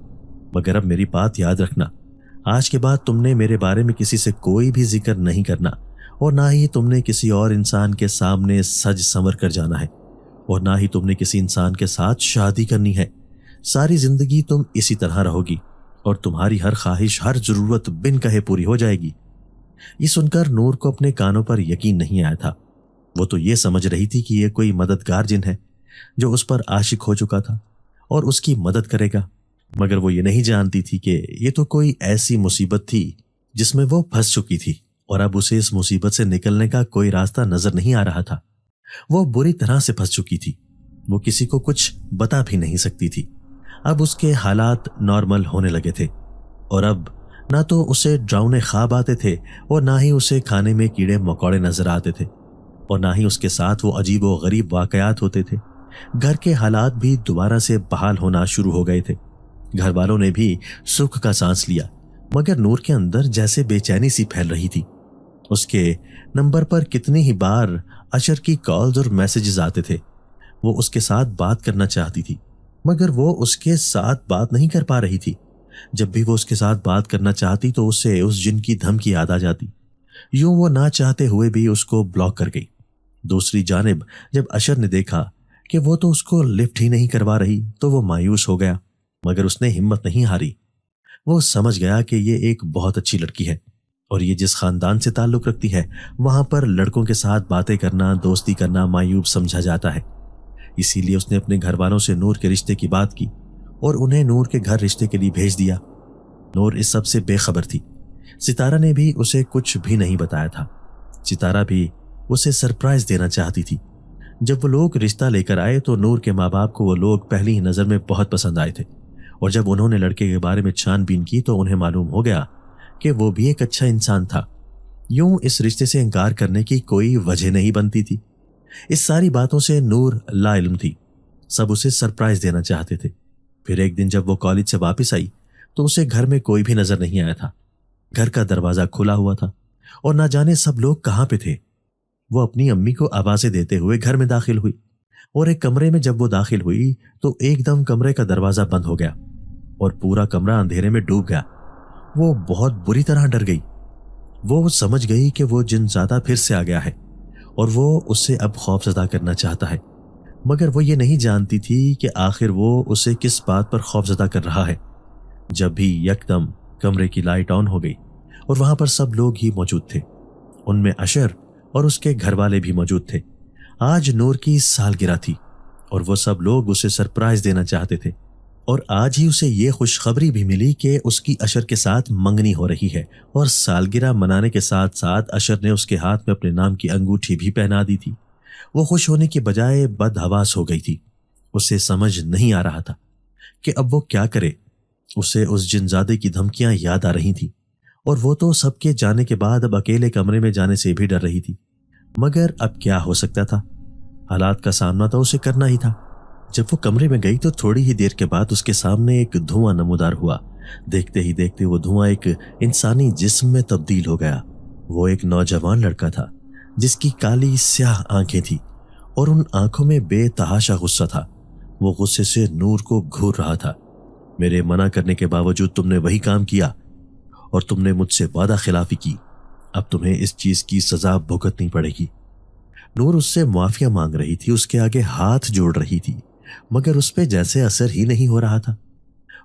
مگر اب میری بات یاد رکھنا، آج کے بعد تم نے میرے بارے میں کسی سے کوئی بھی ذکر نہیں کرنا اور نہ ہی تم نے کسی اور انسان کے سامنے سج سنور کر جانا ہے اور نہ ہی تم نے کسی انسان کے ساتھ شادی کرنی ہے۔ ساری زندگی تم اسی طرح رہو گی اور تمہاری ہر خواہش، ہر ضرورت بن کہے پوری ہو جائے گی۔ یہ سن کر نور کو اپنے کانوں پر یقین نہیں آیا تھا۔ وہ تو یہ سمجھ رہی تھی کہ یہ کوئی مددگار جن ہے جو اس پر عاشق ہو چکا تھا اور اس کی مدد کرے گا، مگر وہ یہ نہیں جانتی تھی کہ یہ تو کوئی ایسی مصیبت تھی جس میں وہ پھنس چکی تھی اور اب اسے اس مصیبت سے نکلنے کا کوئی راستہ نظر نہیں آ رہا تھا۔ وہ بری طرح سے پھنس چکی تھی۔ وہ کسی کو کچھ بتا بھی نہیں سکتی تھی۔ اب اس کے حالات نارمل ہونے لگے تھے، اور اب نہ تو اسے ڈراؤنے خواب آتے تھے اور نہ ہی اسے کھانے میں کیڑے مکوڑے نظر آتے تھے، اور نہ ہی اس کے ساتھ وہ عجیب و غریب واقعات ہوتے تھے۔ گھر کے حالات بھی دوبارہ سے بحال ہونا شروع ہو گئے تھے۔ گھر والوں نے بھی سکھ کا سانس لیا، مگر نور کے اندر جیسے بے چینی سی پھیل رہی تھی۔ اس کے نمبر پر کتنی ہی بار اشر کی کالز اور میسیجز آتے تھے۔ وہ اس کے ساتھ بات کرنا چاہتی تھی، مگر وہ اس کے ساتھ بات نہیں کر پا رہی تھی۔ جب بھی وہ اس کے ساتھ بات کرنا چاہتی تو اسے اس جن کی دھمکی یاد آ جاتی۔ یوں وہ نہ چاہتے ہوئے بھی اس کو بلاک کر گئی۔ دوسری جانب جب اشر نے دیکھا کہ وہ تو اس کو لفٹ ہی نہیں کروا رہی تو وہ مایوس ہو گیا، مگر اس نے ہمت نہیں ہاری۔ وہ سمجھ گیا کہ یہ ایک بہت اچھی لڑکی ہے، اور یہ جس خاندان سے تعلق رکھتی ہے وہاں پر لڑکوں کے ساتھ باتیں کرنا، دوستی کرنا معیوب سمجھا جاتا ہے۔ اسی لیے اس نے اپنے گھر والوں سے نور کے رشتے کی بات کی اور انہیں نور کے گھر رشتے کے لیے بھیج دیا۔ نور اس سب سے بے خبر تھی۔ ستارہ نے بھی اسے کچھ بھی نہیں بتایا تھا۔ ستارہ بھی اسے سرپرائز دینا چاہتی تھی۔ جب وہ لوگ رشتہ لے کر آئے تو نور کے ماں باپ کو وہ لوگ پہلی ہی نظر میں بہت پسند آئے تھے، اور جب انہوں نے لڑکے کے بارے میں چھان بین کی تو انہیں معلوم ہو گیا کہ وہ بھی ایک اچھا انسان تھا۔ یوں اس رشتے سے انکار کرنے کی کوئی وجہ نہیں بنتی تھی۔ اس ساری باتوں سے نور لا علم تھی۔ سب اسے سرپرائز دینا چاہتے تھے۔ پھر ایک دن جب وہ کالج سے واپس آئی تو اسے گھر میں کوئی بھی نظر نہیں آیا تھا۔ گھر کا دروازہ کھلا ہوا تھا اور نہ جانے سب لوگ کہاں پہ تھے۔ وہ اپنی امی کو آوازیں دیتے ہوئے گھر میں داخل ہوئی، اور ایک کمرے میں جب وہ داخل ہوئی تو ایک دم کمرے کا دروازہ بند ہو گیا اور پورا کمرہ اندھیرے میں ڈوب گیا۔ وہ بہت بری طرح ڈر گئی۔ وہ سمجھ گئی کہ وہ جن زیادہ پھر سے آ گیا ہے اور وہ اس سے اب خوف زدہ کرنا چاہتا ہے، مگر وہ یہ نہیں جانتی تھی کہ آخر وہ اسے کس بات پر خوف زدہ کر رہا ہے۔ جب بھی یکدم کمرے کی لائٹ آن ہو گئی اور وہاں پر سب لوگ ہی موجود تھے، ان میں اشر اور اس کے گھر والے بھی موجود تھے۔ آج نور کی سالگرہ تھی اور وہ سب لوگ اسے سرپرائز دینا چاہتے تھے، اور آج ہی اسے یہ خوشخبری بھی ملی کہ اس کی اشر کے ساتھ منگنی ہو رہی ہے، اور سالگرہ منانے کے ساتھ ساتھ اشر نے اس کے ہاتھ میں اپنے نام کی انگوٹھی بھی پہنا دی تھی۔ وہ خوش ہونے کی بجائے بدحواس ہو گئی تھی۔ اسے سمجھ نہیں آ رہا تھا کہ اب وہ کیا کرے۔ اسے اس جنزادے کی دھمکیاں یاد آ رہی تھیں، اور وہ تو سب کے جانے کے بعد اب اکیلے کمرے میں جانے سے بھی ڈر رہی تھی۔ مگر اب کیا ہو سکتا تھا؟ حالات کا سامنا تو اسے کرنا ہی تھا۔ جب وہ کمرے میں گئی تو تھوڑی ہی دیر کے بعد اس کے سامنے ایک دھواں نمودار ہوا۔ دیکھتے ہی دیکھتے وہ دھواں ایک انسانی جسم میں تبدیل ہو گیا۔ وہ ایک نوجوان لڑکا تھا جس کی کالی سیاہ آنکھیں تھیں، اور ان آنکھوں میں بے تحاشا غصہ تھا۔ وہ غصے سے نور کو گھور رہا تھا۔ میرے منع کرنے کے باوجود تم نے وہی کام کیا، اور تم نے مجھ سے وعدہ خلافی کی۔ اب تمہیں اس چیز کی سزا بھگتنی پڑے گی۔ نور اس سے معافیا مانگ رہی تھی، اس کے آگے ہاتھ جوڑ رہی تھی، مگر اس پہ جیسے اثر ہی نہیں ہو رہا تھا۔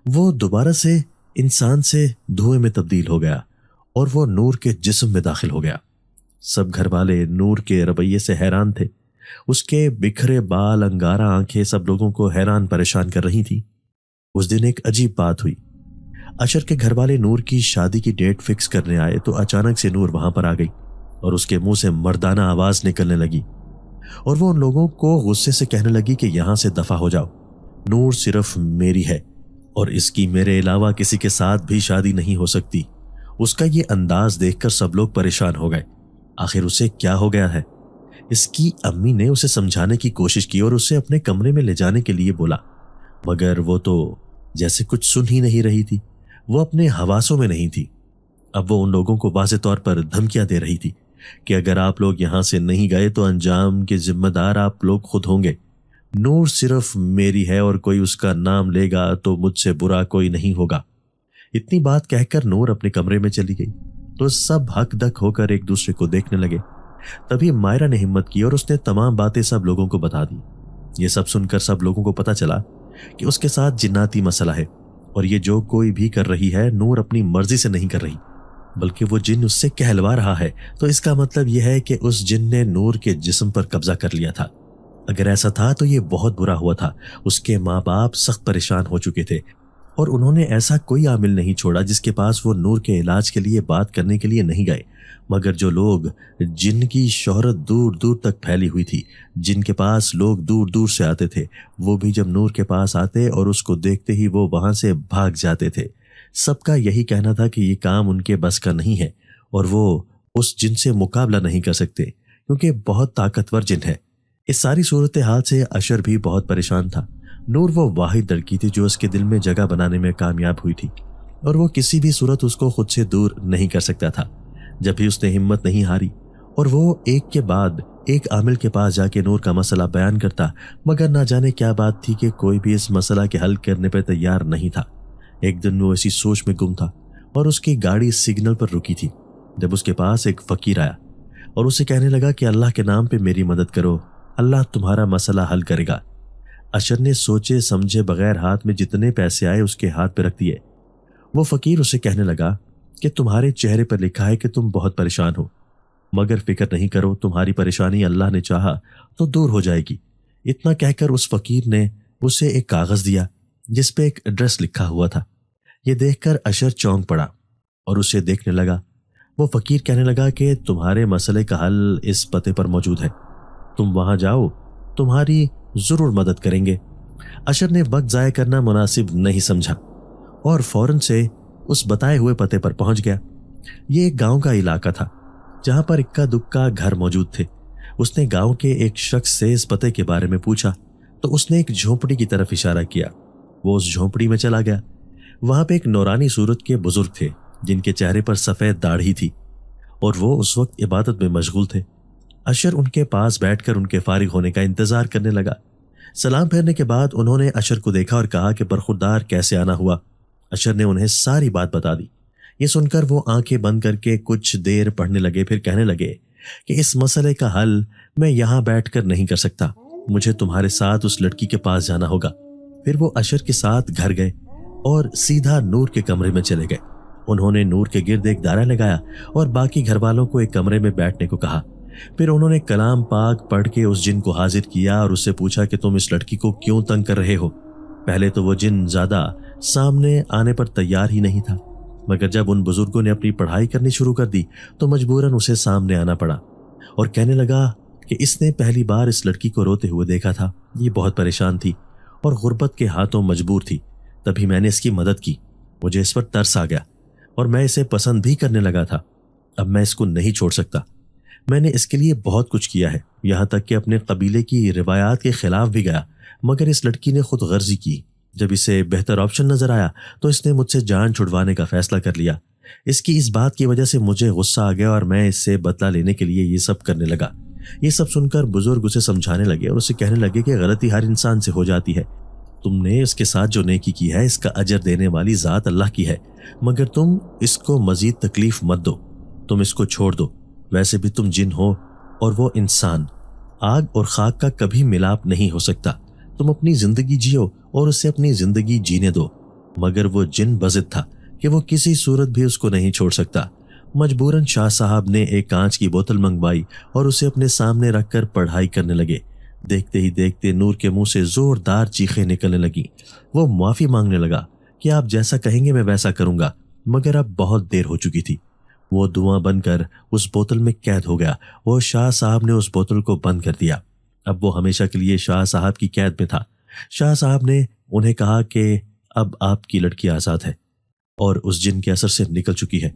وہ دوبارہ سے انسان سے دھوئیں میں تبدیل ہو گیا اور وہ نور کے جسم میں داخل ہو گیا۔ سب گھر والے نور کے رویے سے حیران تھے۔ اس کے بکھرے بال، انگارہ آنکھیں سب لوگوں کو حیران پریشان کر رہی تھی۔ اس دن ایک عجیب بات ہوئی۔ اشر کے گھر والے نور کی شادی کی ڈیٹ فکس کرنے آئے تو اچانک سے نور وہاں پر آ گئی اور اس کے منہ سے مردانہ آواز نکلنے لگی، اور وہ ان لوگوں کو غصے سے کہنے لگی کہ یہاں سے دفع ہو جاؤ۔ نور صرف میری ہے اور اس کی میرے علاوہ کسی کے ساتھ بھی شادی نہیں ہو سکتی۔ اس کا یہ انداز دیکھ کر سب لوگ پریشان ہو گئے۔ آخر اسے کیا ہو گیا ہے؟ اس کی امی نے اسے سمجھانے کی کوشش کی اور اسے اپنے کمرے میں لے جانے کے لیے بولا، مگر وہ تو جیسے کچھ سن ہی نہیں رہی تھی۔ وہ اپنے حواسوں میں نہیں تھی۔ اب وہ ان لوگوں کو واضح طور پر دھمکیاں دے رہی تھی کہ اگر آپ لوگ یہاں سے نہیں گئے تو انجام کے ذمہ دار آپ لوگ خود ہوں گے۔ نور صرف میری ہے اور کوئی اس کا نام لے گا تو مجھ سے برا کوئی نہیں ہوگا۔ اتنی بات کہہ کر نور اپنے کمرے میں چلی گئی تو سب ہک دک ہو کر ایک دوسرے کو دیکھنے لگے۔ تبھی مائرہ نے ہمت کی اور اس نے تمام باتیں سب لوگوں کو بتا دی۔ یہ سب سن کر سب لوگوں کو پتہ چلا کہ اس کے ساتھ جناتی مسئلہ ہے، اور یہ جو کوئی بھی کر رہی ہے نور اپنی مرضی سے نہیں کر رہی، بلکہ وہ جن اس سے کہلوا رہا ہے۔ تو اس کا مطلب یہ ہے کہ اس جن نے نور کے جسم پر قبضہ کر لیا تھا۔ اگر ایسا تھا تو یہ بہت برا ہوا تھا۔ اس کے ماں باپ سخت پریشان ہو چکے تھے، اور انہوں نے ایسا کوئی عامل نہیں چھوڑا جس کے پاس وہ نور کے علاج کے لیے بات کرنے کے لیے نہیں گئے، مگر جو لوگ جن کی شہرت دور دور تک پھیلی ہوئی تھی، جن کے پاس لوگ دور دور سے آتے تھے، وہ بھی جب نور کے پاس آتے اور اس کو دیکھتے ہی وہ وہاں سے بھاگ جاتے تھے۔ سب کا یہی کہنا تھا کہ یہ کام ان کے بس کا نہیں ہے اور وہ اس جن سے مقابلہ نہیں کر سکتے کیونکہ بہت طاقتور جن ہے۔ اس ساری صورتحال سے اشر بھی بہت پریشان تھا۔ نور وہ واحد لڑکی تھی جو اس کے دل میں جگہ بنانے میں کامیاب ہوئی تھی اور وہ کسی بھی صورت اس کو خود سے دور نہیں کر سکتا تھا۔ جب بھی اس نے ہمت نہیں ہاری اور وہ ایک کے بعد ایک عامل کے پاس جا کے نور کا مسئلہ بیان کرتا، مگر نہ جانے کیا بات تھی کہ کوئی بھی اس مسئلہ کے حل کرنے پر تیار نہیں تھا۔ ایک دن وہ اسی سوچ میں گم تھا اور اس کی گاڑی سگنل پر رکی تھی جب اس کے پاس ایک فقیر آیا اور اسے کہنے لگا کہ اللہ کے نام پہ میری مدد کرو، اللہ تمہارا مسئلہ حل کرے گا۔ اشر نے سوچے سمجھے بغیر ہاتھ میں جتنے پیسے آئے اس کے ہاتھ پہ رکھ دیے۔ وہ فقیر اسے کہنے لگا کہ تمہارے چہرے پر لکھا ہے کہ تم بہت پریشان ہو، مگر فکر نہیں کرو، تمہاری پریشانی اللہ نے چاہا تو دور ہو جائے گی۔ اتنا کہہ کر اس فقیر نے اسے ایک کاغذ دیا جس پہ ایک ایڈریس لکھا ہوا تھا۔ یہ دیکھ کر اشر چونک پڑا اور اسے دیکھنے لگا۔ وہ فقیر کہنے لگا کہ تمہارے مسئلے کا حل اس پتے پر موجود ہے، تم وہاں جاؤ، تمہاری ضرور مدد کریں گے۔ اشر نے وقت ضائع کرنا مناسب نہیں سمجھا اور فوراً سے اس بتائے ہوئے پتے پر پہنچ گیا۔ یہ ایک گاؤں کا علاقہ تھا جہاں پر اکا دکا گھر موجود تھے۔ اس نے گاؤں کے ایک شخص سے اس پتے کے بارے میں پوچھا تو اس نے ایک جھونپڑی کی طرف اشارہ کیا۔ وہ اس جھونپڑی میں چلا گیا۔ وہاں پہ ایک نورانی صورت کے بزرگ تھے جن کے چہرے پر سفید داڑھی تھی اور وہ اس وقت عبادت میں مشغول تھے۔ اشر ان کے پاس بیٹھ کر ان کے فارغ ہونے کا انتظار کرنے لگا۔ سلام پھیرنے کے بعد انہوں نے اشر کو دیکھا اور کہا کہ برخوردار کیسے آنا ہوا۔ اشر نے انہیں ساری بات بتا دی۔ یہ سن کر وہ آنکھیں بند کر کے کچھ دیر پڑھنے لگے، پھر کہنے لگے کہ اس مسئلے کا حل میں یہاں بیٹھ کر نہیں کر سکتا، مجھے تمہارے ساتھ اس لڑکی کے پاس جانا ہوگا۔ پھر وہ اشر کے ساتھ گھر گئے اور سیدھا نور کے کمرے میں چلے گئے۔ انہوں نے نور کے گرد ایک دائرہ لگایا اور باقی گھر والوں کو ایک کمرے میں بیٹھنے کو کہا۔ پھر انہوں نے کلام پاک پڑھ کے اس جن کو حاضر کیا اور اس سے پوچھا کہ تم اس لڑکی کو کیوں تنگ کر رہے ہو؟ پہلے تو وہ جن زیادہ سامنے آنے پر تیار ہی نہیں تھا، مگر جب ان بزرگوں نے اپنی پڑھائی کرنی شروع کر دی تو مجبوراً اسے سامنے آنا پڑا اور کہنے لگا کہ اس نے پہلی بار اس لڑکی کو روتے ہوئے دیکھا تھا، یہ بہت پریشان تھی اور غربت کے ہاتھوں مجبور تھی، تبھی میں نے اس کی مدد کی، مجھے اس پر ترس آ گیا اور میں اسے پسند بھی کرنے لگا تھا۔ اب میں اس کو نہیں چھوڑ سکتا، میں نے اس کے لیے بہت کچھ کیا ہے، یہاں تک کہ اپنے قبیلے کی روایات کے خلاف بھی گیا، مگر اس لڑکی نے خود غرضی کی۔ جب اسے بہتر آپشن نظر آیا تو اس نے مجھ سے جان چھڑوانے کا فیصلہ کر لیا۔ اس کی اس بات کی وجہ سے مجھے غصہ آ گیا اور میں اس سے بدلہ لینے کے لیے یہ سب کرنے لگا۔ یہ سب سن کر بزرگ اسے سمجھانے لگے اور اسے کہنے لگے کہ غلطی ہر انسان سے ہو جاتی ہے، تم نے اس کے ساتھ جو نیکی کی ہے اس کا اجر دینے والی ذات اللہ کی ہے، مگر تم اس کو مزید تکلیف مت دو، تم اس کو چھوڑ دو، ویسے بھی تم جن ہو اور وہ انسان، آگ اور خاک کا کبھی ملاپ نہیں ہو سکتا، تم اپنی زندگی جیو اور اسے اپنی زندگی جینے دو۔ مگر وہ جن بضد تھا کہ وہ کسی صورت بھی اس کو نہیں چھوڑ سکتا۔ مجبوراً شاہ صاحب نے ایک کانچ کی بوتل منگوائی اور اسے اپنے سامنے رکھ کر پڑھائی کرنے لگے۔ دیکھتے ہی دیکھتے نور کے منہ سے زوردار چیخیں نکلنے لگیں۔ وہ معافی مانگنے لگا کہ آپ جیسا کہیں گے میں ویسا کروں گا، مگر اب بہت دیر ہو چکی تھی۔ وہ دھواں بن کر اس بوتل میں قید ہو گیا اور شاہ صاحب نے اس بوتل کو بند کر دیا۔ اب وہ ہمیشہ کے لیے شاہ صاحب کی قید میں تھا۔ شاہ صاحب نے انہیں کہا کہ اب آپ کی لڑکی آزاد ہے اور اس جن کے اثر سے نکل چکی ہے۔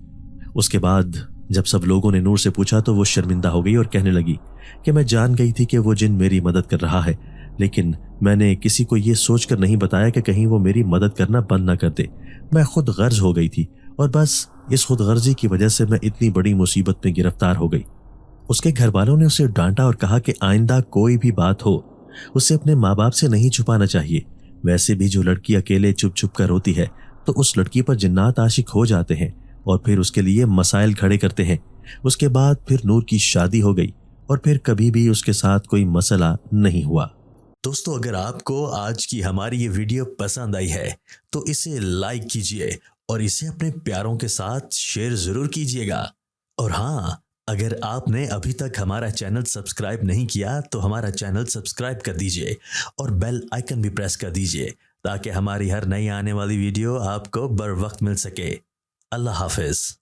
اس کے بعد جب سب لوگوں نے نور سے پوچھا تو وہ شرمندہ ہو گئی اور کہنے لگی کہ میں جان گئی تھی کہ وہ جن میری مدد کر رہا ہے، لیکن میں نے کسی کو یہ سوچ کر نہیں بتایا کہ کہیں وہ میری مدد کرنا بند نہ کر دے۔ میں خود غرض ہو گئی تھی اور بس اس خود غرضی کی وجہ سے میں اتنی بڑی مصیبت میں گرفتار ہو گئی۔ اس کے گھر والوں نے اسے ڈانٹا اور کہا کہ آئندہ کوئی بھی بات ہو اسے اپنے ماں باپ سے نہیں چھپانا چاہیے، ویسے بھی جو لڑکی اکیلے چھپ چھپ کر روتی ہے تو اس لڑکی پر جنات عاشق ہو جاتے ہیں اور پھر اس کے لیے مسائل کھڑے کرتے ہیں۔ اس کے بعد پھر نور کی شادی ہو گئی اور پھر کبھی بھی اس کے ساتھ کوئی مسئلہ نہیں ہوا۔ دوستو، اگر آپ کو آج کی ہماری یہ ویڈیو پسند آئی ہے تو اسے لائک کیجئے اور اسے اپنے پیاروں کے ساتھ شیئر ضرور کیجئے گا۔ اور ہاں، اگر آپ نے ابھی تک ہمارا چینل سبسکرائب نہیں کیا تو ہمارا چینل سبسکرائب کر دیجئے اور بیل آئیکن بھی پریس کر دیجئے تاکہ ہماری ہر نئی آنے والی ویڈیو آپ کو بر وقت مل سکے۔ اللہ حافظ۔